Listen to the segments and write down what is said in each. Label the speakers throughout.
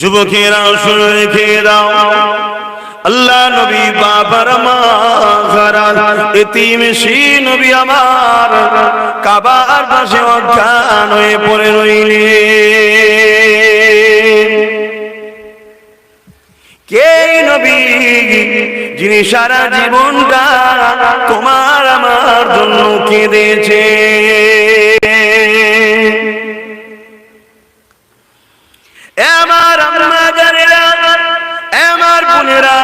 Speaker 1: যুবকেরা শুনে রেখে দাও, আল্লাহ নবী বাবার মাখারা এতিম সেই নবী আমার কাবার পাশে অজ্ঞান হয়ে পড়ে রইলেন। কে নবী যিনি সারা জীবনটা তোমার আমার জন্য কেঁদেছে? আমার আম্মা জানেরা, আমার বোনেরা,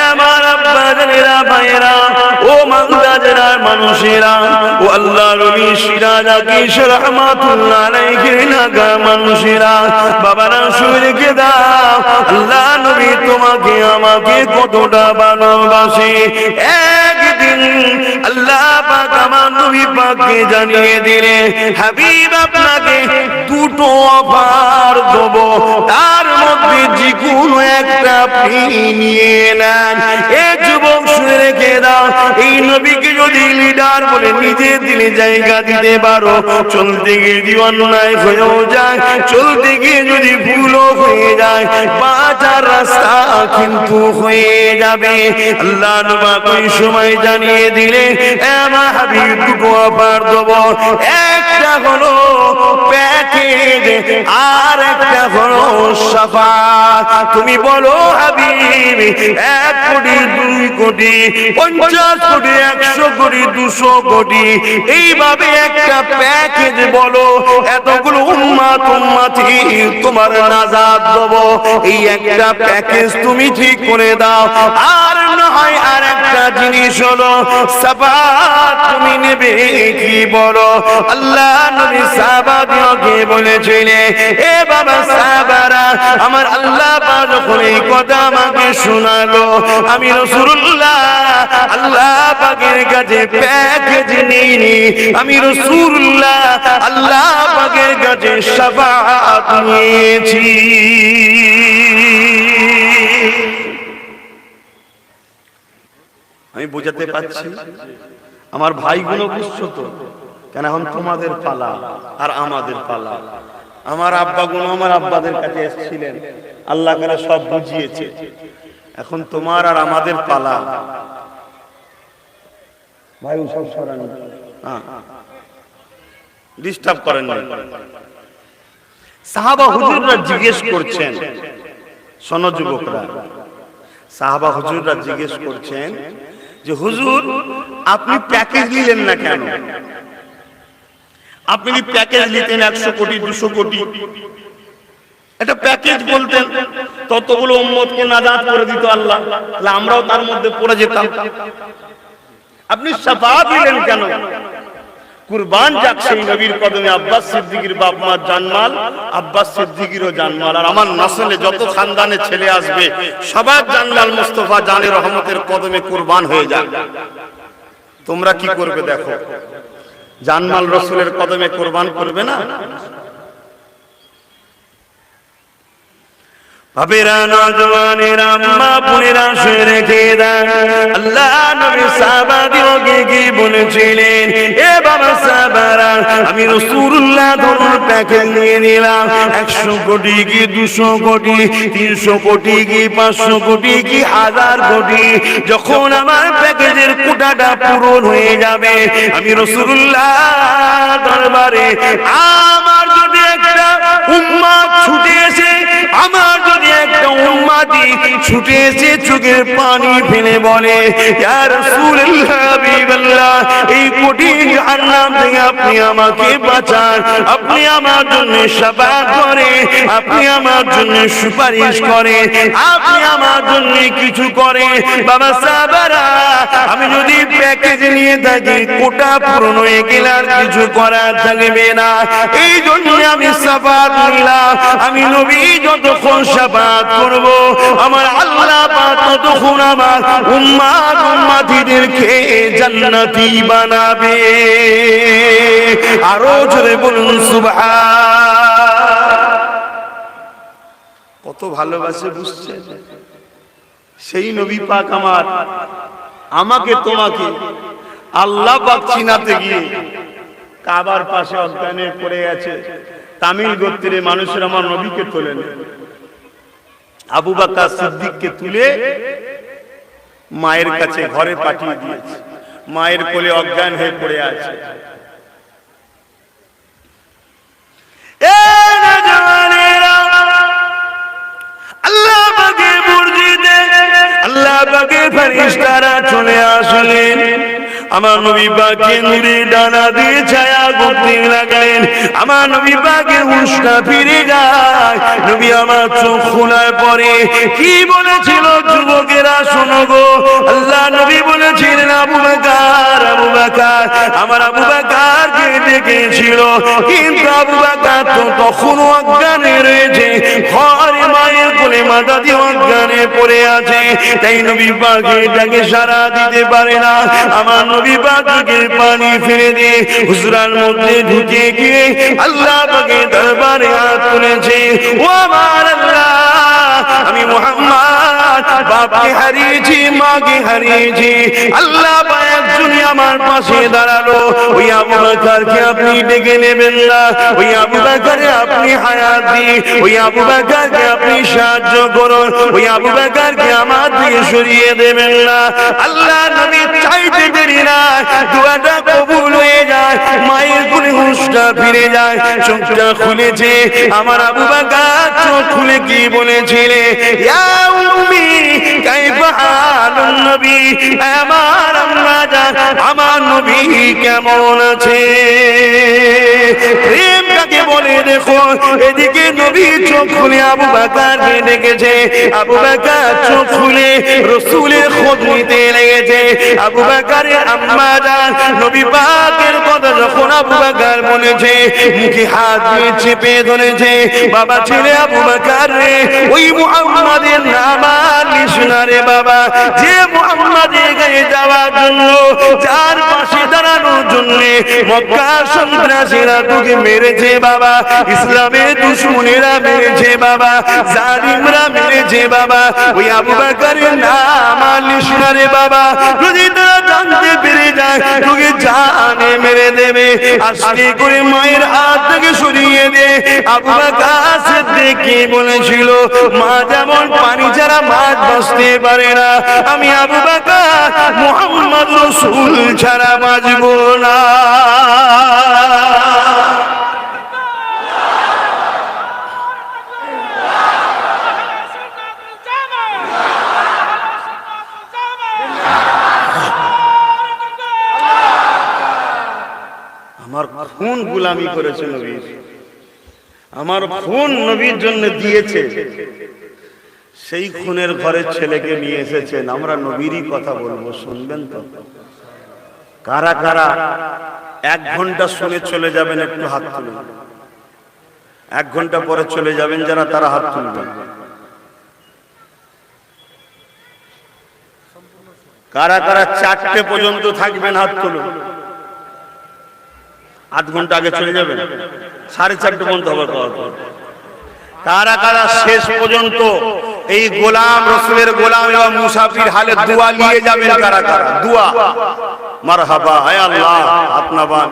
Speaker 1: আমার আব্বা জানেরা, ভাইয়েরা, ও মাগদাজেরা মানুষেরা, ও আল্লাহ নবী সিরাজ আকিশ রাহমাতুল্লাহ আলাইহি নাগা মানুষেরা, বাবারা শুনে রেখে দাও, আল্লাহ নবী তোমাকে আমাকে কতটা ভালোবাসে। একদিন আল্লাহ পাক আমার নবী পাককে জানিয়ে দিলেন, হাবিব আপনাকে দুটো অফার দেব, তার মধ্যে যে কোনো একটা আপনি নিয়ে নেন। এই যুবক শুনে রেখে দাও, এই নবীকে যদি লিডার বলে নিজের দিলে জায়গা দিতে পারো, চলতে গিয়ে যদি অন্যায় হয়েও যায়, চলতে গিয়ে যদি ভুলও হয়ে যায়, বাঁচার রাস্তা কিন্তু হয়ে যাবে। আল্লাহ নবী ওই সময় জানিয়ে দিলে, আমার হাবিব দুটো অফার দেব, একটা হলো প্যাকেজ আর একটা হলো শাফাত। তুমি বলো হাবিব, 1 কোটি, 2 কোটি, 50 কোটি, 100 কোটি, 200 কোটি, এইভাবে একটা প্যাকেজ বলো, এতগুলো উম্মত উম্মতি তোমার নাজাত দেব। এই একটা প্যাকেজ তুমি ঠিক করে দাও। আর না হয় আর একটা জিনিস হলো শাফাত, তুমি নেবে কি বলো? আল্লাহ নবী সাহাবাদেরকে বলেছিলেন, এ বাবা সাহাবারা, আমার আল্লাহ পাক যখন এই কথা আমাকে শোনালো, আমি রাসূলুল্লাহ আল্লাহ পাকের কাছে প্যাকেজ নিইনি, আমি রাসূলুল্লাহ আল্লাহ পাকের কাছে শাফাত নিয়েছি। আমি বোঝাতে পারছি? আমার ভাইগুলো বুঝছো তো? কেন এখন তোমাদের পালা আর আমাদের পালা। আমার আব্বাগুলো আমার আব্বাদের কাছে এসেছিলেন, আল্লাহ করে সব বুঝিয়েছে, এখন তোমার আর আমাদের পালা। ভাই সব সরান, ডিস্টার্ব করেন না। সাহাবা হুজুররা জিজ্ঞেস করছেন, শোনো যুবকরা, সাহাবা হুজুররা জিজ্ঞেস করছেন যে হুজুর আপনি প্যাকেজ নিলেন না কেন? আপনি কি প্যাকেজ নিতেন 100 কোটি 200 কোটি, এটা প্যাকেজ বলতেন, ততগুলো উম্মতকে নাজাত করে দিত আল্লাহ, তাহলে আমরাও তার মধ্যে পড়ে যেতাম। আপনি শাফাআত দিলেন কেন? কুরবান যাক সেই নবীর কদমে আব্বাস সিদ্দিকীর বাপ মা জানমাল, আব্বাস সিদ্দিকীরও জানমাল, আর আমার নসলে যত খানদানে ছেলে আসবে সবার জানমাল মুস্তাফা জানের রহমতের কদমে কুরবান হয়ে যাক। তোমরা কি করবে দেখো, জানমাল রাসূলের কদমে কুরবান করবে না? বাবেরা, নওজওয়ানেরা, মা বোনেরা শুনে রেখে দেন, আল্লাহ নবী সাহাবাদেরকে কি বলেছিলেন, এ বাবা সাহাবারা, আমি রাসূলুল্লাহ ধরুন প্যাকেজ নিয়ে নিলাম, 100 কোটি কি 200 কোটি, 300 কোটি কি 500 কোটি কি 1000 কোটি, যখন আমার প্যাকেজের কোটাটা পূরণ হয়ে যাবে, আমি রাসূলুল্লাহ দরবারে আমার যদি একটা উম্মত ছুটে এসে, আমার যদি একটা উম্মতি ছুটে এসে চোখের পানি ফেলে বলে, ইয়া রাসূলুল্লাহ হাবিবাল্লাহ, এই কঠিন জাহান্নাম থেকে আপনি আমাকে বাঁচান, আপনি আমার জন্য শাফাআত করেন, আপনি আমার জন্য সুপারিশ করেন, আপনি আমার জন্য কিছু করেন, বাবা সাহাবারা, আমি যদি প্যাকেজ নিয়ে থাকি, কোটা পূরণ হয়ে গেলে আর কিছু করার থাকবে না, এই জন্য আমি শাফাআত নিলাম। আমি নবী যতক্ষণ শাফাআত করব, আমার আল্লাহ পাক ততক্ষণ আমার উম্মত উম্মতিদেরকে জান্নাতি বানাবে। আরো জোরে বলুন সুবহান। কত ভালোবাসে বুঝছেন? সেই নবী পাক আমার, আমাকে তোমাকে আল্লাহ পাক চিনাতে গিয়ে কাবার পাশে অজ্ঞানে পড়ে আছে, তামিল গোত্রের মানুষের আমার নবীকে তোলেন। আবু বকর সিদ্দিককে তুলে মায়ের কাছে ঘরে পাঠিয়ে দিয়েছে। মায়ের কোলে অজ্ঞান হয়ে পড়ে আছে। আল্লাহ পাকের মুর্জিদে আল্লাহ পাকের ফেরেশতারা চলে আসলেন। আমার নবী পাককে নূরে ডানা দিয়ে ছায়া করতে লাগলেন। আমার নবী পাকের হুঁশটা ফিরে যায়। নবী আমার চোখ খোলার পরে কি বলেছিল? যুবকেরা শোনো গো, আল্লাহ নবী বলেছিলেন আবু বকর, আবু বকর। আমার আবু বকরকে ডেকেছিল, কিন্তু আবু বকর তো তখনও অজ্ঞানে রয়েছে, ঘরে মায়ের কোলে মাথা দিয়ে অজ্ঞানে পড়ে আছে। তাই নবী পাকের ডাকে সাড়া দিতে পারে না। আমার নবী পাকের পানি ফেলে দিয়ে হুজরার মধ্যে ঢুকে গিয়ে আল্লাহ পাকের দরবারে হাত তুলেছে। ও আমার আল্লাহ, আমি মুহাম্মদ বাপকে হারিয়েছি, মাকে হারিয়েছি। আল্লাহ একজনই আমার পাশে দাঁড়ালো। ওই আবু বকরকে আপনি ডেকে নেবেন না, ওই আবু বকরকে আপনি হায়াত দিয়ে ওই আবু বকরকে আপনি সাহায্য করুন, ওই আবু বকরকে আমার দিয়ে সরিয়ে দেবেন না। আল্লাহ নবী চাইতে দেরি না, দোয়াটা কবুল হয়ে যায়। মায়ের কোলে হুঁশটা ফিরে যায়, চোখটা খুলেছে। আমার আবু বকর চোখ খুলে কি বলেছিলে? ইয়া উম্মি কাইফা হালুন নবী, আমার আম্মা জান, আমার নবী কেমন আছে? প্রেম কাকে বলে দেখো। এদিকে নবী চোখ খুলে আবু বকরকে ডেকেছে। আবু বকর চোখ খুলে রাসূলের খোঁজ নিতে লেগেছে। আবু বকরের আম্মা জান নবী পাকের কথা যখন আবু বকর বলেছে, মুখে হাত দিয়ে চেপে ধরেছে। বাবা ছেলে আবু বকর রে, ওই মুহাম্মাদের নাম আর নিস না রে বাবা, যে মুহাম্মাদের গায়ে যাওয়ার জন্য, যার পাশে দাঁড়ানোর জন্য মক্কা সন্ত্রাসীরা তোকে মেরেছে বাবা, ইসলামের দুশমনেরা মেরেছে বাবা, জালিমরা মেরেছে বাবা, ওই আবু বকরের নাম আর নিস না রে বাবা। যদি তারা জানতে পেরে যায় তোকে জানে মেরে দেবে। আস্তে করে মায়ের হাত থেকে সরিয়ে দে। আবু বকর সিদ্দিক কি বলেছিল? মা যেমন পানি ছাড়া মাছ বাঁচতে পারে না, আমি আবু বকর মুহাম্মদ রাসূল ছাড়া বাঁচব না। আমার খুন গোলামি করেছে নবীর, আমার খুন নবীর জন্য দিয়েছে। সেই খুনের ঘরের ছেলেকে নিয়ে এসেছেন। আমরা নবীরই কথা বলবো, শুনবেন তো? কারা কারা 1 ঘন্টা শুনে চলে যাবেন? একটু হাত তুলুন। 1 ঘন্টা পরে চলে যাবেন যারা, তারা হাত তুলবেন। কারা কারা 4টে পর্যন্ত থাকবেন? হাত তুলুন। 8 ঘন্টা আগে চলে যাবেন, 4:30 পর্যন্ত হবার পর। কারা কারা শেষ পর্যন্ত এই গোলাম, রাসূলের গোলাম এবং মুসাফির হালে দোয়া নিয়ে যাবেন? কারা কারা দোয়া? মারহাবা, হে আল্লাহ আপনাবান।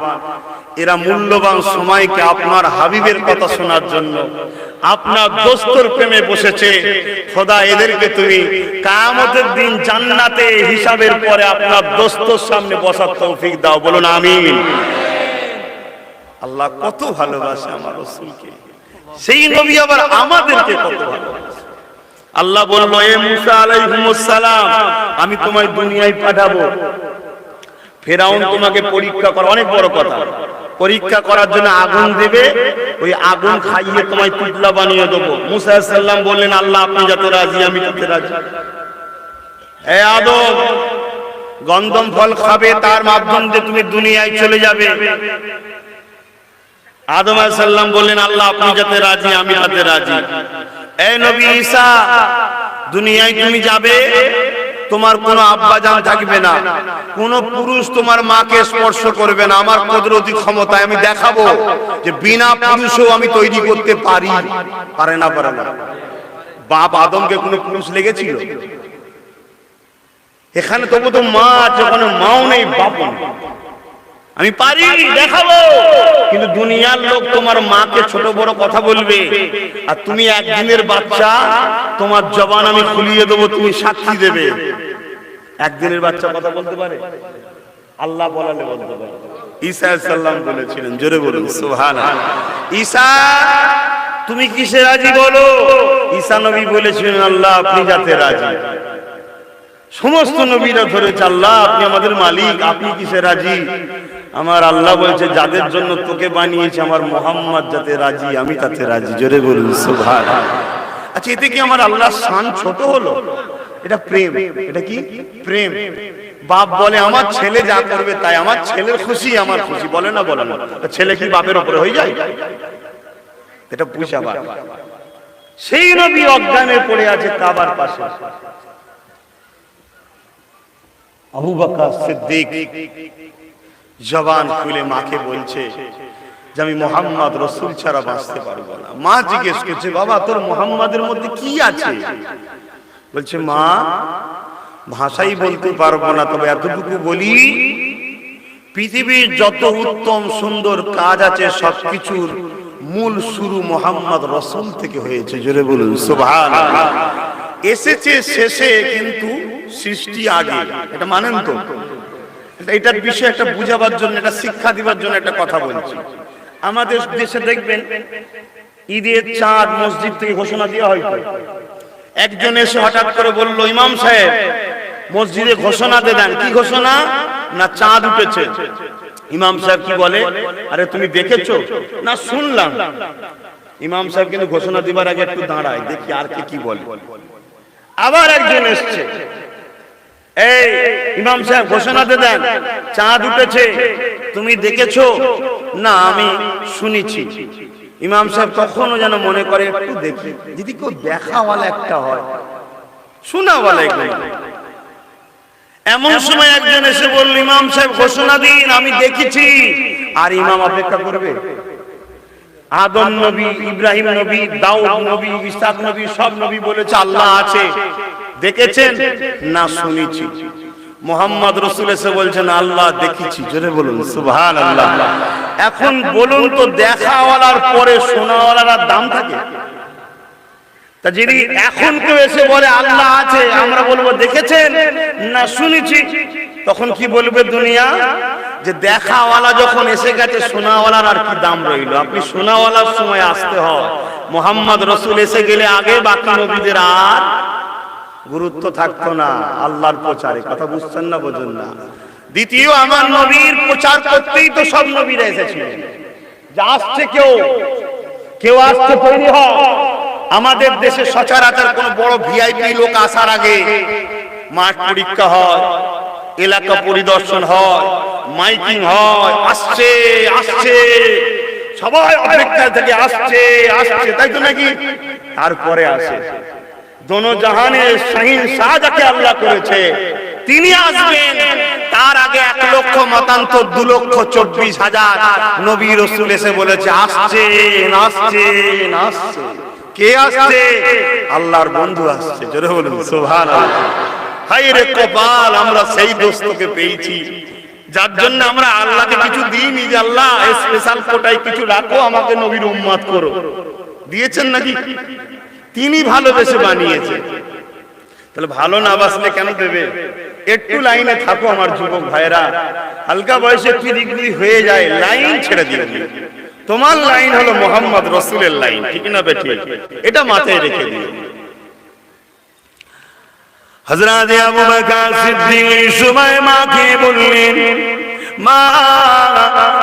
Speaker 1: এরা মূল্যবান সময়কে আপনার হাবিবের কথা শোনার জন্য, আপনার দোস্তর প্রেমে বসেছে। খোদা এদেরকে তুমি কিয়ামতের দিন জান্নাতে হিসাবের পরে আপনার দোস্তর সামনে বসার তৌফিক দাও। বলুন আমিন। আল্লাহ কত ভালোবাসে আমার রাসূলকে, সেই নবী আবার আমাদেরকে কত ভালোবাসে। আল্লাহ বলল, এ মুসা আলাইহিস সালাম, আমি তোমায় দুনিয়ায় পাঠাবো। ফেরাউন তোমাকে পরীক্ষা করা, অনেক বড় কথা, পরীক্ষা করার জন্য আগুন দেবে, ওই আগুন খাইয়ে তোমায় পুতলা বানিয়ে দেবো। মুসা আলাইহিস সালাম বললেন, আল্লাহ আপনি যত রাজি আমি তত রাজি। হে আদম, গন্ধম ফল খাবে, তার মাধ্যম দিয়ে তুমি দুনিয়ায় চলে যাবে। আদম আলাইহিস সালাম বললেন, আল্লাহ আপনি যাতে রাজি আমি তাতে রাজি। এই নবী ঈসা, দুনিয়ায় তুমি যাবে, তোমার কোনো আব্বাজান থাকবে না, কোন পুরুষ তোমার মাকে স্পর্শ করবে না। আমার কুদরতি ক্ষমতায় আমি দেখাবো যে বিনা পুরুষও আমি তৈরি করতে পারি। পারে না? পারে না? বাপ আদমকে কোনো পুরুষ লেগেছিল? এখানে তবু তো মা আছে, ওখানে মাও নেই, বাপও নেই। আমি পারি, দেখাবো, কিন্তু দুনিয়ার লোক তোমার মাকে ছোট বড় কথা বলবে, আর তুমি একদিনের বাচ্চা, তোমার জবান আমি খুলিয়ে দেবো, তুমি সাক্ষী দেবে। একদিনের বাচ্চা কথা বলতে পারে? আল্লাহ বলালে বলতে পারে। ঈসা আলাইহিস সালাম বলেছিলেন, জোরে বলুন সুবহানাল্লাহ, ঈসা তুমি কিসে রাজি বলো? ঈসা নবী বলেছিলেন, আল্লাহ আপনি যাতে রাজি। সমস্ত নবীরা ধরেছে, আল্লাহ আপনি আমাদের মালিক, আপনি কিসে রাজি? আমার আল্লাহ বলছে, যাদের জন্য তোকে বানিয়েছে আমার মুহাম্মদ যাতে রাজি, আমি তাতে রাজি। জোরে বলুন সুবহানাল্লাহ। আচ্ছা, এতে কি আমার আল্লাহর শান ছোট হলো? এটা প্রেম। এটা কি প্রেম? বাপ বলে আমার ছেলে যা করবে তাই, আমার ছেলের খুশি আমার খুশি, বলে না? বলে না? ছেলে কি বাপের উপরে হয়ে যায়? এটা বুঝাবার। সেই নবী অজ্ঞানে পড়ে আছে কাবার পাশে, আবু বকর সিদ্দিক জবান খুলে মাকে বলছে যে আমি মুহাম্মদ রাসূল ছাড়া বাঁচতে পারবো না। মা জিজ্ঞেস করছে, বাবা তোর মুহাম্মাদের মধ্যে কি আছে? বলছে, মা ভাষাই বলতে পারবো না, তবে এতটুকু বলি, পৃথিবীর যত উত্তম সুন্দর কাজ আছে সবকিছুর মূল শুরু মুহাম্মদ রাসূল থেকে হয়েছে। জোরে বলুন সুবহানাল্লাহ। এসেছে শেষে, কিন্তু সৃষ্টি আগে। এটা মানেন তো? এটার বিষয়ে একটা বুঝাবার জন্য, এটা শিক্ষা দিবার জন্য একটা কথা বলছি। আমাদের দেশে দেখবেন ঈদের চাঁদ মসজিদ থেকে ঘোষণা দেওয়া হয়। একজন এসে হঠাৎ করে বলল, ইমাম সাহেব মসজিদে ঘোষণা দেন। কি ঘোষণা? না চাঁদ উঠেছে। ইমাম সাহেব কি বলে, আরে তুমি দেখেছো? না শুনলাম। ইমাম সাহেব কিন্তু ঘোষণা দিবার আগে একটু দাঁড়ায়, দেখি আর কি বলে। আবার একজন এসছে, এই ইমাম সাহেব ঘোষণা দেন, চাঁদ উঠেছে, তুমি দেখেছো? না আমি শুনেছি। ইমাম সাহেব তখনও যেন মনে করে একটু দেখি, যদি কেউ দেখাওয়ালা একটা হয়, শোনাওয়ালা একজন। এমন সময় একজন এসে বলল, ইমাম সাহেব ঘোষণা দিন, আমি দেখেছি। আর ইমাম অপেক্ষা করবে? আদম নবী, ইব্রাহিম নবী, দাউদ নবী, ইসহাক নবী, সব নবী বলেছে আল্লাহ আছে। দেখেছেন? না শুনেছি। মুহাম্মদ রাসূল এসে বলছেন, আল্লাহ দেখেছি। জোরে বলুন সুবহানাল্লাহ। এখন বলুন তো, দেখাওয়ালার পরে শোনাওয়ালার দাম থাকে? তা যদি এখন কেউ এসে বলে আল্লাহ আছে, আমরা বলবো দেখেছেন না শুনেছি, তখন কি বলবে দুনিয়া? যে দেখাওয়ালা যখন এসে গেছে, শোনাওয়ালার আর কি দাম রইল? আপনি শোনাওয়ালার সময় আসতে হয়, মুহাম্মদ রাসূল এসে গেলে আগে বাকি নবীদের আর গুরুত্ব থাকতো না আল্লাহর প্রচারে। কথা বুঝছেন না? বোঝেন না? দ্বিতীয়, আমার নবীর প্রচার করতেই তো সব নবীরা এসেছিলেন। যা আসছে কেউ আসতে তৈরি হয়। আমাদের দেশে সচরাচর কোন বড় ভিআইপি লোক আসার আগে মাঠ পরীক্ষা হয়, এলাকা পরিদর্শন হয়, মাইকিং হয়, আসছে আসছে, সবাই অপেক্ষা থেকে আসছে আসছে, তাই তো নাকি? তারপরে আসে দোনো জাহানের শাহিনশাহ যাকে আল্লাহ করেছে, তিনি আসবেন। তার আগে 1 লক্ষ মতান্তর 2,24,000 নবী রাসূল এসে বলেছে আসছে আসছে আসছে। কে আসছে? আল্লাহর বন্ধু আসছে। জোরে বলুন সুবহানাল্লাহ। হায় রে কপাল, আমরা সেই দোস্তকে পেয়েছি যার জন্য আমরা আল্লাহকে কিছু দিইনি যে আল্লাহ স্পেশাল কোটায় কিছু রাখো, আমাকে নবীর উম্মত করো। দিয়েছেন নাকি? তিনি ভালোবেসে বানিয়েছে। তাহলে ভালো না বাসলে কেন দেবে? একটু লাইনে থাকো আমার যুবক ভাইরা, হালকা বয়সে একটু ডিগ্রি হয়ে যায়, লাইন ছেড়ে দিবে। তোমার লাইন হলো মুহাম্মদ রাসূলের লাইন, ঠিক না বেটি? এটা মাথায় রেখে দিও। হযরত আবু বকর সিদ্দিক সময় মাকে বললেন, মা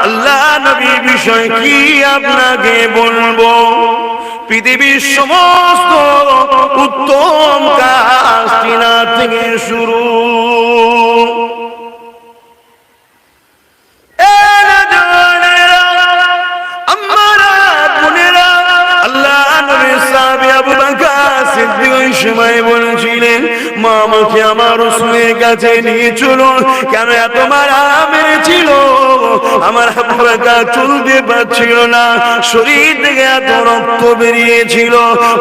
Speaker 1: আল্লাহ নবী বিষয় কি আপনাকে বলবো? পৃথিবীর সমস্ত উত্তম কাজ তিনার থেকে শুরু। সময় বলেছিলেন, মা আমাকে আমার রাসূলের কাছে নিয়ে চলুন। কেন এত মারা মেরেছিল? আমার আবু বকর চলতে পারছিল না, শরীর থেকে এত রক্ত বেরিয়েছিল।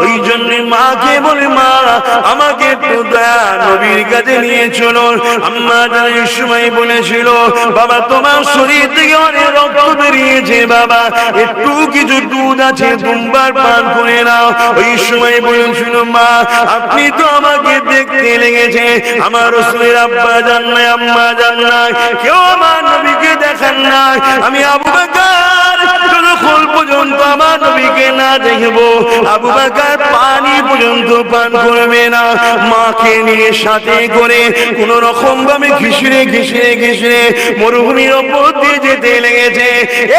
Speaker 1: ওই জন্য মাকে বলে, মা আমাকে একটু দয়া নবীর কাছে নিয়ে চলো। আম্মা জানের সময় বলেছিল, বাবা তোমার শরীর থেকে অনেক রক্ত বেরিয়েছে, বাবা একটু কিছু দুধ আছে দুবার পান করে নাও। ওই সময় বলেছিল, মা আপনি তো আমাকে দেখতে লেগেছে, আমার রাসূলের আব্বা জান নাই, আম্মা জান নাই, কেউ আমার নবীকে দেখেন নাই। আমি আবু বকর যতক্ষণ পর্যন্ত আমার নবীকে না দেখবো, আবু বকর পানি পর্যন্ত পান করবে না। মাকে নিয়ে সাথে করে কোন রকম ভাবে ঘিসড়ে ঘিসড়ে ঘিসড়ে মরুভূমির ওপর দিয়ে যেতে লেগেছে।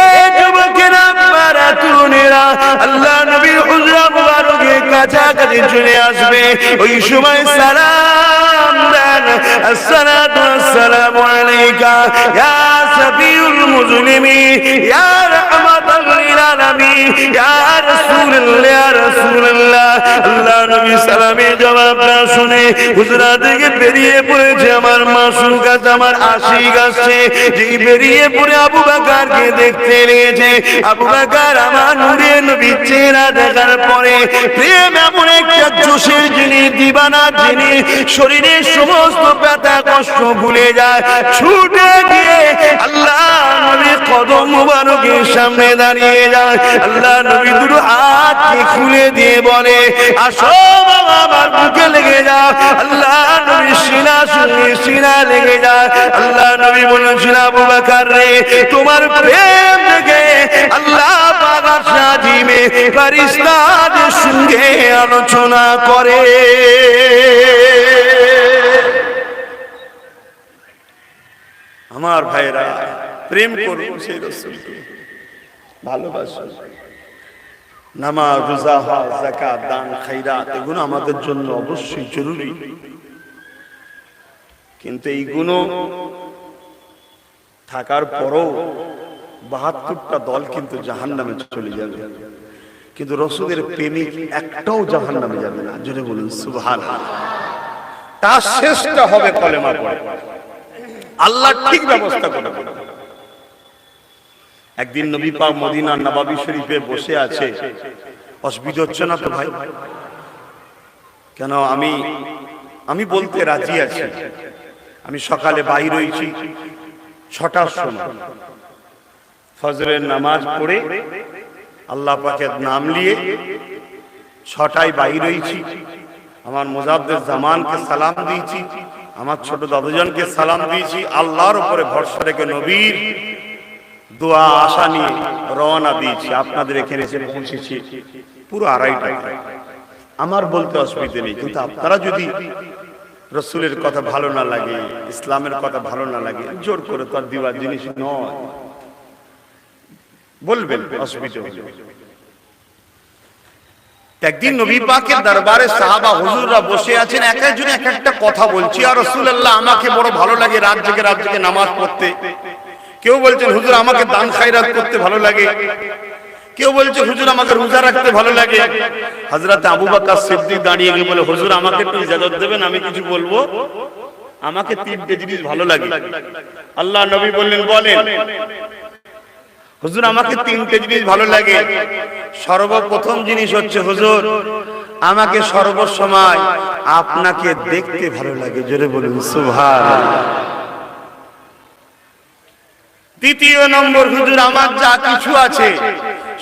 Speaker 1: এই যুবকেরা, আপনারা তরুণেরা, আল্লাহ নবীর হুজরা মুবারকের কাছাকাছি চলে আসবে। ওই সময় সালাম দেন, আসসালাতু ওয়াসসালামু আলাইকা ইয়া সাফিউল মুজলিমিন ইয়া রাহমাতাল লিল আলামিন ইয়া রাসূলুল্লাহ ইয়া রাসূলুল্লাহ। আল্লাহ নবী সালামের জবাবটা শুনে হুজরা থেকে বেরিয়ে পড়েছে আমার মাসুম গাছ, আমার আশিক আসছে। যেই বেরিয়ে পড়ে আবু বকরকে দেখতে লেগেছে, আবু বকর আমার নূরে নবীর চেহারা দেখার পরে প্রেম এমন একটা জোশের জিনিস, দিবানা জিনিস, শরীরের সমস্ত ব্যথা কষ্ট ভুলে যায়, ছুটে গিয়ে আল্লাহ নবীর কদম মুবারকের সামনে দাঁড়িয়ে যায়। আল্লাহ নবী দুটো হাতকে খুলে দিয়ে বলে, আসো বাবা আমার বুকে লেগে যাও। আল্লাহ নবী সিনা সঙ্গে সিনা লেগে যায়। আল্লাহ নবী বলেছেন, আবু বকর রে, তোমার প্রেম দেখে আল্লাহ পাক আজিমে ফেরেশতাদের সঙ্গে আলোচনা করে। আমার ভাইরা, প্রেম করুন সেই রাসূলকে, ভালোবাসুন। নামাজ, রোজা, হজ, যাকাত, দান, খায়রাত এগুলো আমাদের জন্য অবশ্যই জরুরি, কিন্তু এইগুলো থাকার পরও ৭২টা দল কিন্তু জাহান্নামে চলে যাবে, কিন্তু রাসূলের প্রেমিক একটাও জাহান্নামে যাবে না। জোরে বলুন সুবহানাল্লাহ। তার শেষটা হবে কলেমা পড়ে। আল্লাহ ঠিক ব্যবস্থা করে। একদিন নবী পাক মদিনার নববী শরীফে বসে আছে, অসুবিধা হচ্ছে না তো ভাই? কেন আমি বলতে রাজি আছি। আমি সকালে বাইর হয়েছি ৬টার সময়, ফজরের নামাজ পড়ে আল্লাহ পাকের নাম নিয়ে ৬টায় বাইর হয়েছি। আমার মুজাদ্দেদ জামানকে সালাম দিয়েছি, আমার ছোট দাদুজনকে সালাম দিয়েছি, আল্লাহর উপরে ভরসা রেখে নবীর দোয়া আশা নিয়ে রওনা দিয়েছি। আপনাদের এখানে এসে পৌঁছেছি পুরো ২:৩০। আমার বলতে অসুবিধা নেই, কিন্তু আপনারা যদি রাসূলের কথা ভালো না লাগে, ইসলামের কথা ভালো না লাগে, জোর করে তো আর দিবার জিনিস নয়, বলবেন, অসুবিধা হবে। একদিন নবী পাকের দরবারে সাহাবা হুজুররা বসে আছেন, এক একজন এক একটা কথা বলছে। আর রাসূলুল্লাহ, আমাকে বড় ভালো লাগে রাত জেগে নামাজ পড়তে। কেউ বলছেন, হুজুর আমাকে দান খায়রাত করতে ভালো লাগে। কেউ বলছে, হুজুর আমাকে রোজা রাখতে ভালো লাগে। হযরত আবু বকর সিদ্দিক দাঁড়িয়ে গিয়ে বলে, হুজুর আমাকে একটু ইজাজত দেবেন, আমি কিছু বলবো। আমাকে 3টে জিনিস ভালো লাগে। আল্লাহ নবী বললেন, বলেন। হুজুর আমাকে 3টে জিনিস ভালো লাগে। সর্বপ্রথম জিনিস হচ্ছে, হুজুর আমাকে সর্বসময় আপনাকে দেখতে ভালো লাগে। জোরে বলুন সুবহানাল্লাহ। দ্বিতীয় নম্বর, হুজুর আমার যা কিছু আছে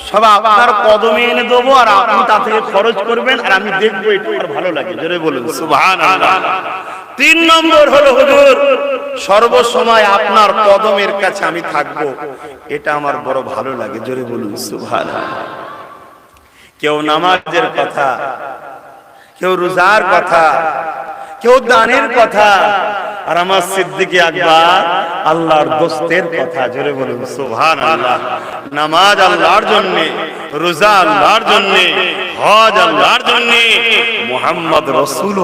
Speaker 1: সব আপনার কদমে এনে দেবো, আর আপনি তা থেকে খরচ করবেন, আর আমি দেখবো, এটা আমার ভালো লাগে। জোরে বলুন সুবহানাল্লাহ। 3 নম্বর হলো, হুজুর সর্বসময় আপনার কদমের কাছে আমি থাকবো, এটা আমার বড় ভালো লাগে। জোরে বলুন সুবহানাল্লাহ। কেউ নামাজের কথা, কেউ রোজার কথা, কেউ দানের কথা, আর আমার সিদ্দিক আকবর আল্লাহর দোস্তের কথা। জোরে বলুন সুবহানাল্লাহ। নামাজ আল্লাহর জন্য, রোজা আল্লাহর জন্য, হজ আল্লাহর জন্য, মুহাম্মদ রাসূল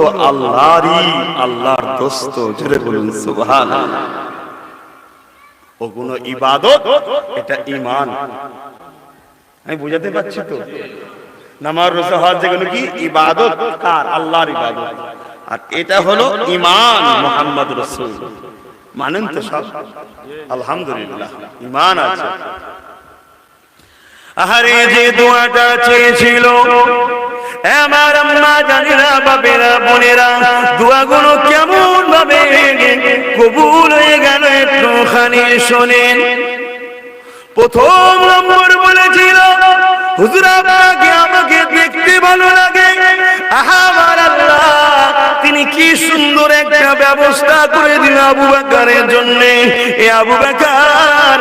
Speaker 1: আল্লাহর দোস্ত। জোরে বলুন সুবহানাল্লাহ। ওগুলো ইবাদত, এটা ঈমান। আমি বুঝাতে পারছি তো? নামাজ, রোজা, হজ যেগুলো কি ইবাদত, কার? আল্লাহর ইবাদত। আর এটা হলো ঈমান, মুহাম্মদ রাসূল। মানেন তো সব? আলহামদুলিল্লাহ, ঈমান আছে। আহারে যে দোয়াটা চেয়েছিল আমার আম্মা জানেরা, বাবেরা, বোনেরা, দোয়াগুলো কেমন ভাবে কবুল হয়ে গেল একটুখানি শোনেন। প্রথম নম্বর বলেছিল, হুজুর আপনাকে আমাকে দেখতে ভালো লাগে। আমার আল্লাহ তিনি কি সুন্দর একটা ব্যবস্থা করে দিল আবু বকরের জন্য। এ আবু বকর,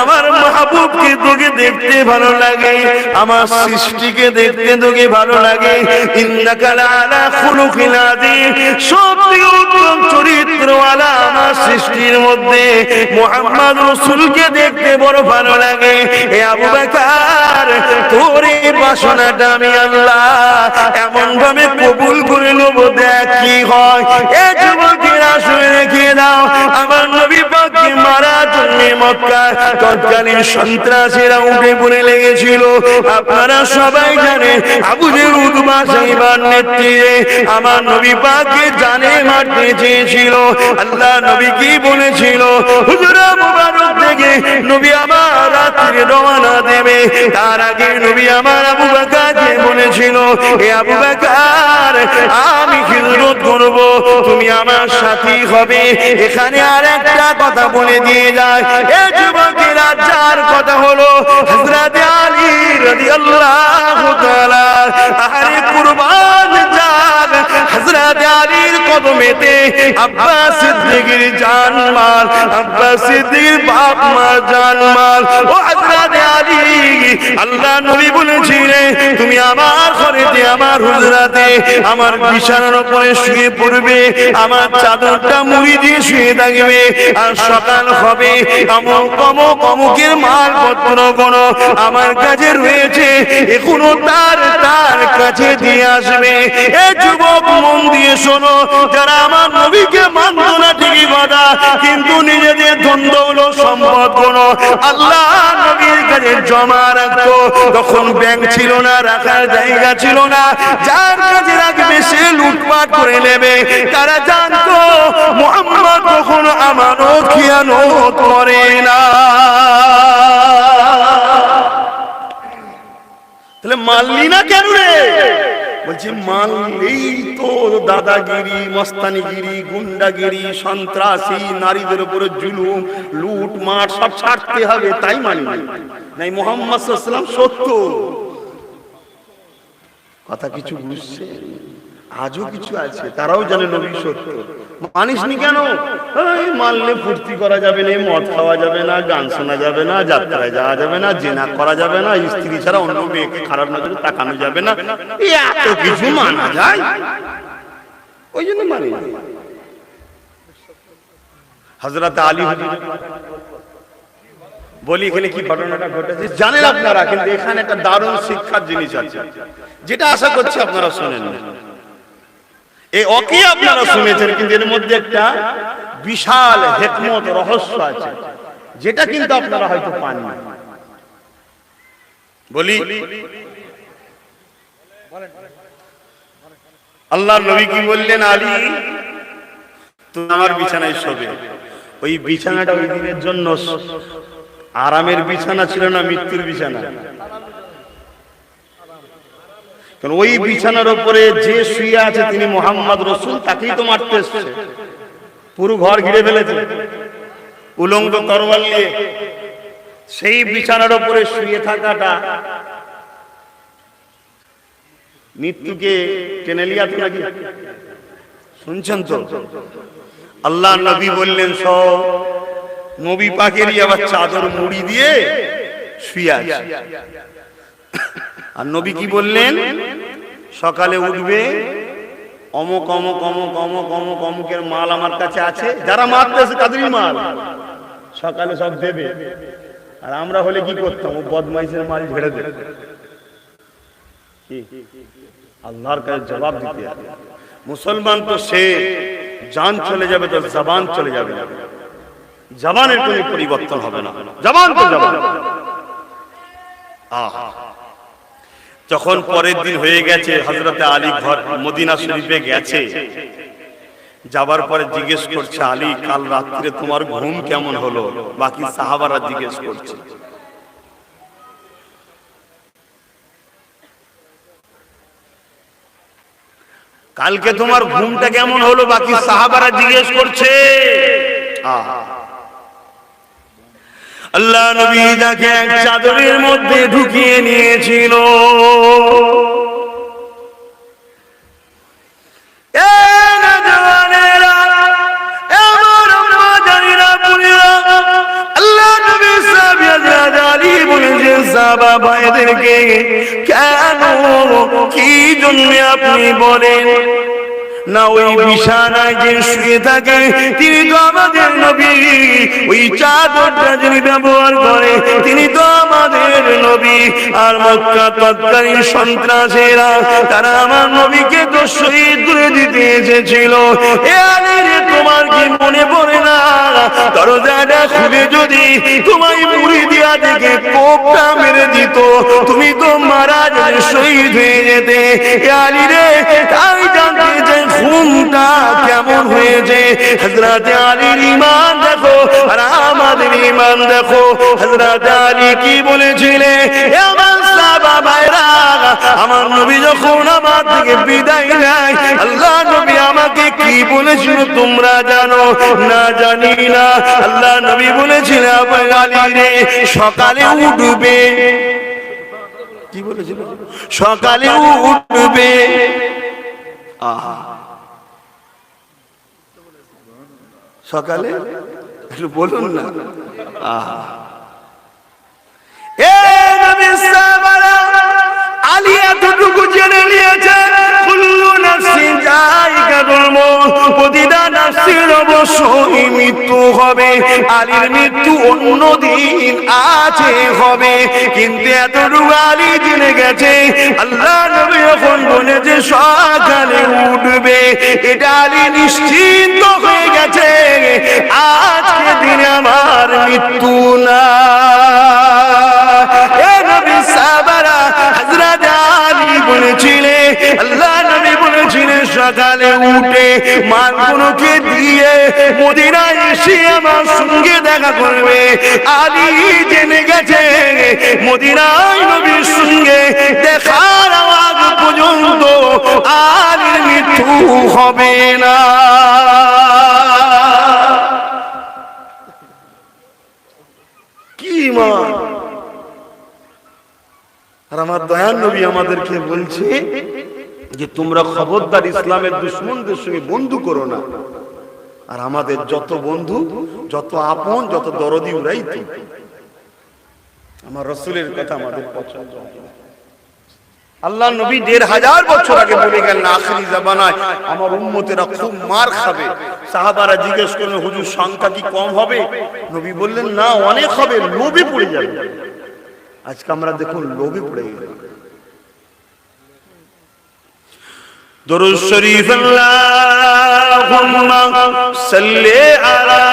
Speaker 1: আমার মাহবুবকে তোকে দেখতে ভালো লাগে, আমার সৃষ্টিকে দেখতে তোকে ভালো লাগে। ইন্নাকা লাআলা খুলুকিন আযীম, সবথেকে উত্তম চরিত্রওয়ালা আমার সৃষ্টির মধ্যে মুহাম্মদ রাসূলকে দেখতে বড় ভালো লাগে। এ আবু বকর, তোর এই বাসনাটা আমি আল্লাহ এমন ভাবে কবুল করে নেব, দেখ কি হয়। এ যুবকেরা শুনে রেখে দাও, আমার নবী পাককে মারার জন্য মক্কায় তৎকালীন সন্ত্রাসীরা উঠে পড়ে লেগেছিল। আপনারা সবাই জানেন আবু জেহেল উতবা সাইবার নেতৃত্বে আমার নবী পাককে জানে মারতে চেয়েছিল। আল্লাহ নবী কি বলেছিল, হুজুরা মুবারক থেকে নবী আমার রাত্রে রওনা দেবে, তার আগে নবী আমার আবু বকরকে বলেছিল, এ আবু বকর আমি খিদমত করব, তুমি আমার সাথী হবে। এখানে আর একটা কথা বলে দিয়ে যায়, এ যুবকেরা, যার কথা হলো হযরত আলী রাদিয়াল্লাহু তাআলা। আরে কুরবান যান হযরত আলীর কদমেতে আব্বাস সিদ্দিকের জানমাল, আব্বাস সিদ্দিকের বাপ মা জানমাল। ও হযরত আলী, আল্লাহ নবী বলেছিলেন তুমি আমার ঘরেতে, আমার হুজরাতে, আমার বিছানার উপরে শুয়ে পড়বে, আমার চাদরটা মুড়ি দিয়ে শুয়ে থাকবে, আর সকাল হবে অমুক অমুক অমুকের মালপত্র কোনো আমার কাছে রয়েছে, এখনো তার কাছে দিয়ে আসবে। এ যুবক মন দিয়ে শোনো, যারা আমার নবীকে মানত না ঠিকই কথা, কিন্তু নিজেদের ধন দৌলত সম্পদ কোনো আল্লাহ নবীর কাছে জমা রাখতো। তখন ব্যাংক ছিল না, রাখার জায়গা ছিল না, যার কাছে রাখবে সে লুটপাট করে নেবে। তারা জানতো মুহাম্মদ কখনো আমানত খিয়ানত করে না। তাহলে মানলি না কেন রে? বলছি মানলেই তো দাদাগিরি, মস্তানিগিরি, গুন্ডাগিরি, সন্ত্রাসী, নারীদের উপরে জুলুম, লুট মার সব ছাড়তে হবে, তাই মানি নাই। মুহাম্মদ সাল্লাল্লাহু আলাইহি ওয়াসাল্লাম সত্য কথা, কিছু বুঝছে? আজও কিছু আছে তারাও জানে নবী সত্য, মানিসনি কেন? মানলে ফুর্তি করা যাবে না, মদ খাওয়া যাবে না, গান শোনা যাবে না, যাত্রায় যাওয়া যাবে না, জেনা করা যাবে না, স্ত্রী ছাড়া অন্য মেয়েকে খারাপ নজরে তাকানো যাবে না, এত কিছু মানা যায়, ওই জন্য মানি। হযরত আলী বলি এখানে কি ঘটনাটা ঘটেছে জানেন আপনারা, কিন্তু এখানে একটা দারুণ শিক্ষার জিনিস আছে, যেটা আশা করছি আপনারা শোনেন। এই ওকে আপনারা শুনেছেন, কিন্তু এর মধ্যে একটা বিশাল হিকমত, রহস্য আছে, যেটা কিন্তু আপনারা হয়তো পাননি। বলি, আল্লাহর নবী কি বললেন, আলী তুমি আমার বিছানায় শোবে। ওই বিছানাটা ওই দিনের জন্য আরামের বিছানা ছিল না, মৃত্যুর বিছানা। কারণ ওই বিছানার উপরে যে শুয়ে আছে তিনি মুহাম্মদ রাসূল, তাকেই তো মারতে এসেছে। পুরো ঘর ঘিরে ফেলেছে উলঙ্গ তরোয়াল নিয়ে। সেই বিছানার উপরে শুয়ে থাকাটা মৃত্যুকে টেনে লিয়াতে নাকি? শুনছেন তো? আল্লাহ নবী বললেন সব নবী পাকেরই আবার চাদর মুড়ি দিয়ে শুয়ে আছে। আর নবী কি বললেন, সকালে উঠবে, অমুক অমুক অমুক অমুক অমুক অমুকের মাল আমার কাছে আছে, যারা মারতেছে তাদেরই মাল সকালে সব দেবে। আর আমরা হলে কি করতাম, ও বদমাইশের মাল ঝেড়ে দেবে, আল্লাহর কাছে জবাব দিতে হবে। মুসলমান তো সে জান চলে যাবে তো জবান চলে যাবে, জবানের কোনো পরিবর্তন হবে না, জবান তো জবান। যখন পরের দিন হয়ে গেছে, হযরতে আলী ঘর মদিনা শরীফে গেছে, যাবার পরে জিজ্ঞেস করছে, আলী কাল রাত্রে তোমার ঘুম কেমন হলো? বাকি সাহাবারা জিজ্ঞেস করছে। কালকে তোমার ঘুমটা কেমন হলো? বাকি সাহাবারা জিজ্ঞেস করছে। আল্লাহ নবী তাকে এক চাদরের মধ্যে ঢুকিয়ে নিয়েছিল। কেন, কি জন্য আপনি বলেন না? ওই বিছানায় যে শুয়ে থাকে তিনি তো আমাদের নবী, ওই চাদরটা যিনি ব্যবহার করে তিনি তো আমাদের নবী। আর মক্কা তৎকালীন সন্ত্রাসীরা তারা আমার নবীকে তো শহীদ করে দিতে এসেছিল। এ আলী রে, তোমার কি মনে পড়ে না? দরজাটা খুলে যদি তোমায় মুড়ি দিয়া থেকে কোপটা মেরে দিত, তুমি তো মারা যেতে, শহীদ হয়ে যেতে। এ আলী রে, তাই জানতে চাই ঘুমটা কেমন হয়েছে? হযরত আলীর ঈমান দেখো আর আমাদের ঈমান দেখো। হযরত আলী কি বলেছিলেন? আমার সাহাবা ভাইরা, আমার নবী যখন আমার থেকে বিদায় নেয়, আল্লাহ নবী আমাকে কি বলেছিল তোমরা জানো? না জানি না। আল্লাহ নবী বলেছিলেন, আলী রে, সকালে উঠবে। কি বলেছিল? সকালে উঠবে। আহা, সকালে একটু বলুন না। আহা, এ নবী সাহাবারা, আলী এতটুকু জেনে নিয়েছে, কুল্লু নাফসিন যায়িকাতুল মউত, প্রতিটা নাফসের অবশ্যই মৃত্যু হবে। আলীর মৃত্যু অন্যদিন আছে, হবে। কিন্তু এতটুকু আলী জেনে গেছে, আল্লাহ নবী যখন বলেছে সকালে উঠবে, এটা আলী নিশ্চিন্ত হয়ে গেছে, আজকে দিনে আমার মৃত্যু না। বলেছিলেন, আল্লাহ নবী বলেছিলেন, সকালে উঠে মালগুলোকে দিয়ে মদিনায় এসে আমার সঙ্গে দেখা করবে। আলী জেনে গেছে মদিনায় নবীর সঙ্গে দেখার আওয়াজ পর্যন্ত আলীর মৃত্যু হবে না। কি মান! আর আমার দয়াল নবী আমাদেরকে বলছে যে তোমরা খবরদার ইসলামের দুশমনদের সঙ্গে বন্ধু করো না। আর আমাদের যত বন্ধু, যত আপন, যত দরদি, ওরাই তো। আমার রাসূলের কথা আমাদের পছন্দ। আল্লাহ নবী ১৫০০ বছর আগে বলে গেলেন, আখিরি জামানায় আমার উম্মতেরা খুব মার খাবে। সাহাবারা জিজ্ঞেস করলেন, হুজুর সংখ্যা কি কম হবে? নবী বললেন, না, অনেক হবে, লোভে পড়ে যাবে। আজকে আমরা দেখুন লোভে পড়ে গেলাম। দরুদ শরীফ, আল্লাহুম্মা সাল্লি আলা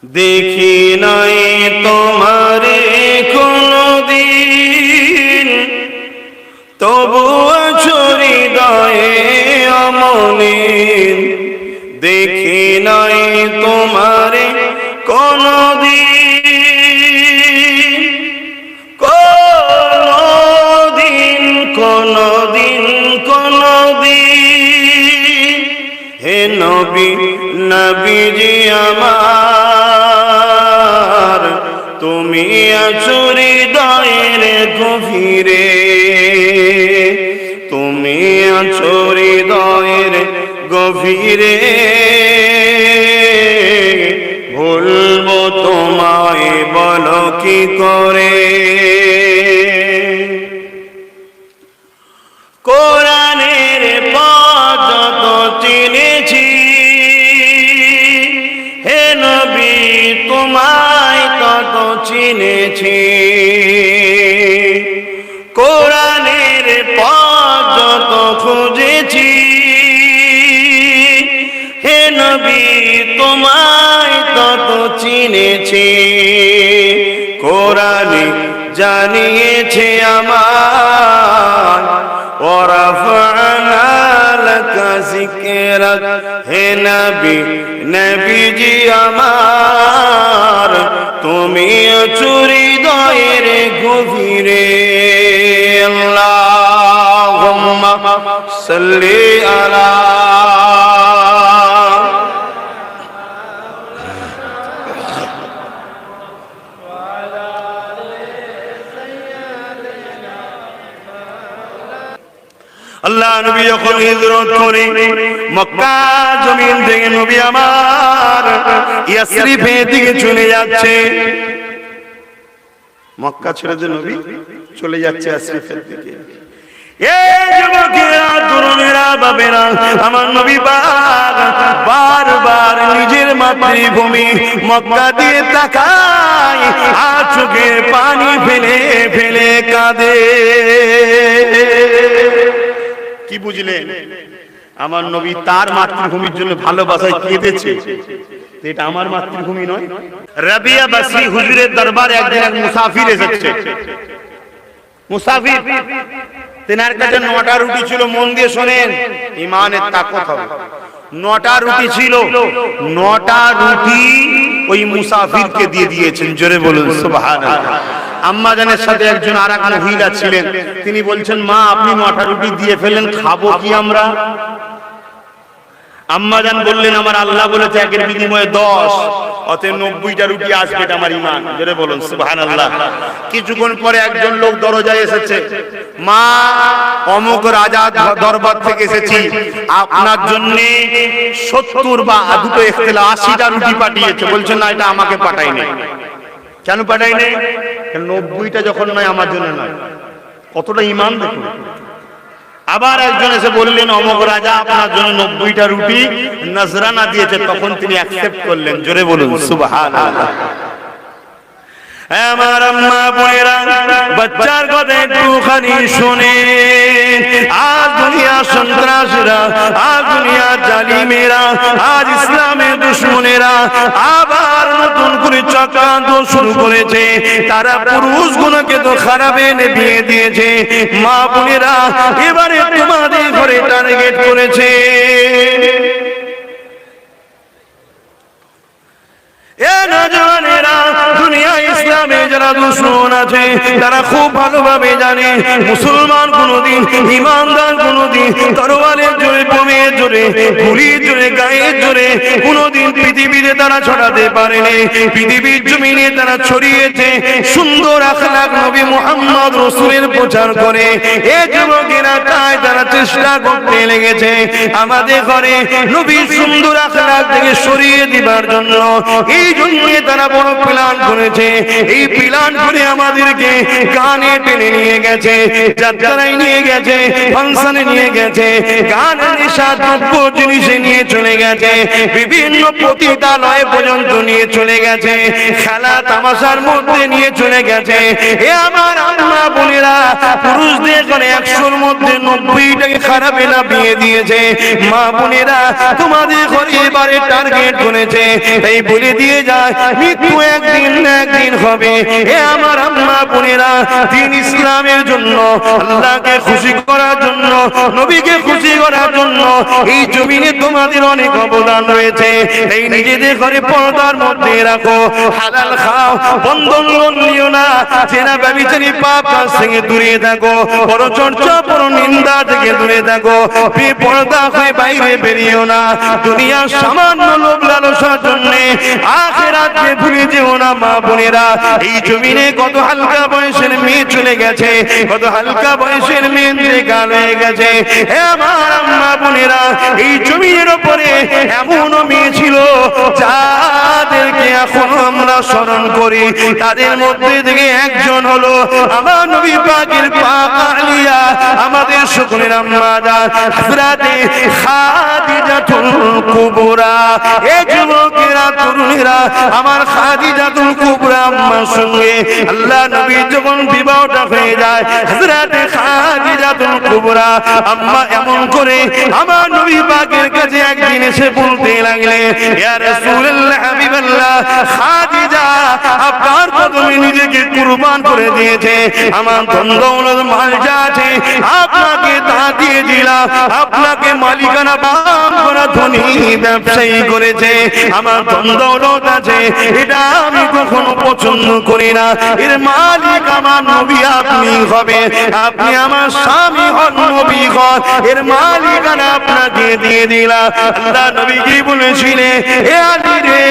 Speaker 1: দেখি নাই তোমারে কোনদিন, তবু আছো হৃদয়ে অমলিন। দেখি নাই তোমারে কোনদিন, কোনদিন, কোনদিন, কোনদিন। হে নবী, নবীজি আমার, তুমি আছো হৃদয়ের গভীরে, তুমি আছো হৃদয়ের গভীরে। ভুলবো তোমায় বলো কি করে? কোরআনের পথ যত চিনেছি, হে নবী তোমায় তত চিনেছি। কোরআনের পথ যত খুঁজেছি, নবী তোমায় তত চিনেছে, কোরআনে জানিয়েছে আমার ওয়ারাফা'না লাকা যিকরাক, হে নবী নবীজি আমার তুমি চুরি হৃদয়ের গভীরে। আল্লাহুম্মা সাল্লি আলা আল্লাহ। নবী যখন হিজরত করে মক্কা জমিন থেকে নবী আমার ইয়াসরিফের দিকে চলে যাচ্ছে, মক্কা ছেড়ে যে নবী চলে যাচ্ছে ইয়াসরিফের দিকে। এই যুবকেরা, তরুণেরা, বাবেরা, আমার নবী পাক বারবার নিজের মাতৃভূমি মক্কা দিয়ে তাকায় আর চোখে পানি ফেলে ফেলে কাঁদে। কি বুঝলেন? আমার নবী তার মাতৃভূমির জন্য ভালোবাসায় কেঁদেছে, এটা আমার মাতৃভূমি নয়। রাবিয়া বাসরি হুজুরের দরবারে একদিন এক মুসাফির এসেছে। মুসাফির, তেনার কাছে 9টা রুটি ছিল। মন দিয়ে শোনেন, ইমানের তাকত হবে। 9টা রুটি ছিল, 9টা রুটি ওই মুসাফিরকে দিয়ে দিয়েছেন। জোরে বলুন সুবহানাল্লাহ। আম্মা জানের সাথে একজন আরেক মহিলা ছিলেন, তিনি বলছেন, মা আপনি 9টা রুটি দিয়ে ফেলেন, খাবো কি আমরা? আম্মা জান বললেন, আমার আল্লাহ বলেছে একের বিনিময়ে 10, অতএব 90টা রুটি আসবে, এটা আমার ঈমান। জোরে বলুন সুবহানাল্লাহ। কিছুক্ষণ পরে একজন লোক দরজায় এসেছে, মা অমুক রাজা দরবার থেকে এসেছি, আপনার জন্য 70 বা দুটো ইখতিলাফ 80টা রুটি পাঠিয়েছে। বলছেন না, এটা আমাকে পাঠায়নি। কেন পাঠায়নি? 90টা যখন নয় আমার জন্য নয়। কতটা ঈমান দেখুন। আবার একজন এসে বললেন, অমুক রাজা আপনার জন্য 90টা রুটি নজরানা দিয়েছে, তখন তিনি অ্যাকসেপ্ট করলেন। জোরে বলুন সুবহানাল্লাহ। আমার আম্মা বোনেরা, বাচ্চার কথা একটুখানি শুনে, আজ দুনিয়া সন্ত্রাসীরা, আজ দুনিয়া জালিমেরা, আজ ইসলামের দুশমনেরা আবার নতুন করে চক্রান্ত শুরু করেছে। তারা পুরুষগুলোকে তো খারাপে বিয়ে দিয়েছে, মা বোনেরা এবারে তোমাদের ঘরে টার্গেট করেছে। এ নওজওয়ানেরা, দুনিয়া ইসলামে যারা দুশমন আছে তারা খুব ভালোভাবে জানে মুসলমান কোনদিন, ইমানদার কোনদিন তরোয়ালের জোরে, বোমের জোরে, গুলির জোরে, গায়ের জোরে কোনদিন পৃথিবীতে তারা ছড়াতে পারেনি। পৃথিবীর জমিনে তারা ছড়িয়েছে সুন্দর আখলাক নবী মুহাম্মদ রাসূলের প্রচার করে। এ যুবকেরা তাই তারা চেষ্টা করতে লেগেছে আমাদের ঘরে নবীর সুন্দর আখলাক থেকে সরিয়ে দিবার জন্য। এই জন্য তারা বড় প্ল্যান করেছে। এই প্ল্যান করে আমাদেরকে গানে টেনে নিয়ে গেছে, যাত্রায় নিয়ে গেছে, ফাংশনে নিয়ে গেছে, গানের নেশাদ্রব্য জিনিসে নিয়ে চলে গেছে, বিভিন্ন পতিতালয় পর্যন্ত নিয়ে চলে গেছে, খেলা তামাশার মধ্যে নিয়ে চলে গেছে। এ আমার আম্মা বোনেরা, পুরুষদের করে 100-র মধ্যে 90টাকে খারাপে না বিয়ে দিয়েছে। মা বোনেরা, তোমাদের ঘরে এবারে টার্গেট করেছে। তাই বলে দিয়ে যায়, মৃত্যু একদিন না একদিন হবে। এ আমার আম্মা বোনেরা, দ্বীন ইসলামের জন্য, আল্লাহকে খুশি করার জন্য, নবীকে খুশি করার জন্য এই জমিনে তোমাদের অনেক অবদান রয়েছে। এই নিজেদের ঘরে পর্দার মধ্যে রাখো, হালাল খাও, বন্ধন নিও না, জেনা ব্যভিচারী পাপ কাজ থেকে দূরে থাকো, পরচর্চা পর নিন্দা থেকে দূরে থাকো, বেপরদা হয়ে বাইরে বেরিও না। দুনিয়ার সামান্য লোভ লালসার জন্য আখিরাতকে ভুলে যেও না। মা বোনেরা, এই জমিনে কত হালকা বয়সের মেয়ে চলে গেছে, কত হালকা বয়সের মেয়ে কাল হয়ে গেছে। হে আমার আম্মা বোনেরা, এই জমিনের উপরে এমন মেয়ে ছিল যাদেরকে এখন আমরা স্মরণ করি। তাদের মধ্যে থেকে একজন হলো আমার নবী পাকের পাক আলিয়া, আমাদের সকলের আম্মা জান হযরতে খাদিজাতুল কুবরা। এই যুবকেরা, তরুণেরা, আমার খাদিজাতুল কুবরা আম্মার সঙ্গে আল্লাহ নবী যখন বিবাহটা হয়ে যায়, হযরতে খাদিজাতুল কুবরা আম্মা এমন করে আমার নবী পাকের কাছে একদিন এসে বলতে লাগলেন, ইয়া রাসূলুল্লাহ হাবিবাল্লাহ, খাদিজা আপনার কদমে নিজেকে কুরবান করে দিয়েছে, আমার ধন দৌলত মাল যা আছে আপনাকে তা দিয়ে দিলাম, আপনাকে মালিকানা বাম করা ধনী ব্যবসায়ী করেছে, আমার ধন দৌলত আছে, এটা আমি কখনো পছন্দ করি না, এর মালিক আমার নবী আপনি হবে, আপনি আমার স্বামী হন, নবী হন, এর মালিকানা আপনাকে দিয়ে দিলাম। আল্লাহ নবী কি বলেছিলেন, হে আলী রে,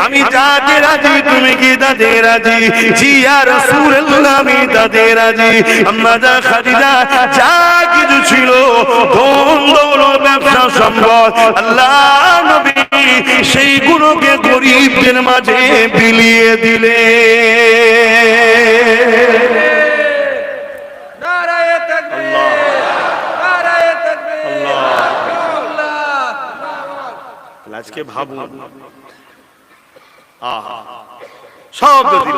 Speaker 1: আমি যাতে রাজি তুমি কি তাতে রাজি? জি ইয়া রাসূলুল্লাহ, আমি তাতে রাজি। আম্মা জান খাদিজা যা কিছু ছিল, ধন দৌলত, ব্যবসা সম্পদ, আল্লাহ নবী সেইগুলোকে গরিবদের মাঝে বিলিয়ে দিলে। আজকে ভাবুন, সব দিলে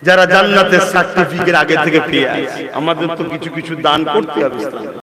Speaker 1: যারা জান্নাতের সার্টিফিকেট আগে থেকে পেয়ে আছে, আমাদের তো কিছু কিছু দান করতে হবে।